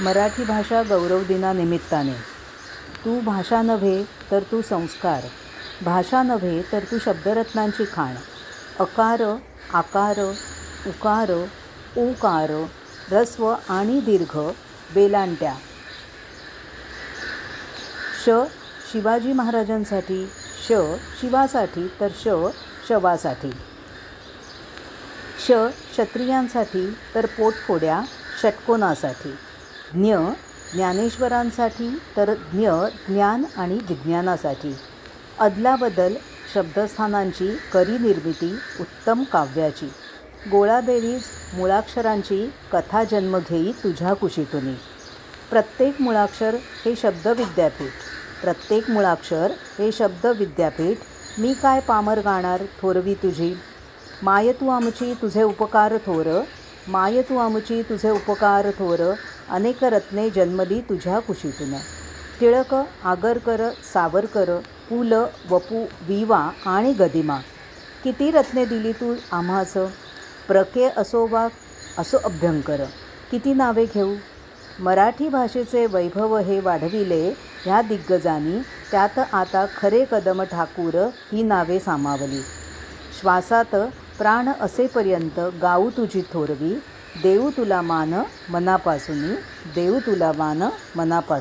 मराठी भाषा गौरव दिनानिमित्ताने तू भाषा नव्हे तर तू संस्कार, भाषा नव्हे तर तू शब्दरत्नांची खाण, अकार आकार उकार ऊकार ऱ्हस्व आणि दीर्घ वेलांट्या. श शिवाजी महाराजांसाठी, श शिवासाठी तर श शवासाठी. श क्षत्रियांसाठी तर पोटफोड्या षटकोनासाठी. ज्ञ ज्ञानेश्वरांसाठी तर ज्ञ ज्ञान आणि विज्ञानासाठी. अदलाबदल शब्दस्थानांची करी निर्मिती उत्तम काव्याची. गोळाबेरीज मुळाक्षरांची कथा जन्म घेई तुझ्या कुशीतुनी. प्रत्येक मुळाक्षर हे शब्द विद्यापीठ, प्रत्येक मुळाक्षर हे शब्द विद्यापीठ. मी काय पामर गाणार थोरवी तुझी. माय तू आमची तुझे उपकार थोर, माय तू आमची तुझे उपकार थोर. अनेक रत्ने जन्मली तुझ्या कुशीतून. टिळक आगरकर सावरकर पु ल वपू विवा आणि गदिमा. किती रत्ने दिली तू आम्हास. प्रके असो वा असो अभ्यंकर. किती नावे घेऊ. मराठी भाषेचे वैभव हे वाढविले ह्या दिग्गजांनी. त्यात आता खरे कदम ठाकूर ही नावे सामावली. श्वासात प्राण असेपर्यंत गाऊ तुझी थोरवी. देऊ तुला मान मनापासून, देऊ तुला मान मनापासून.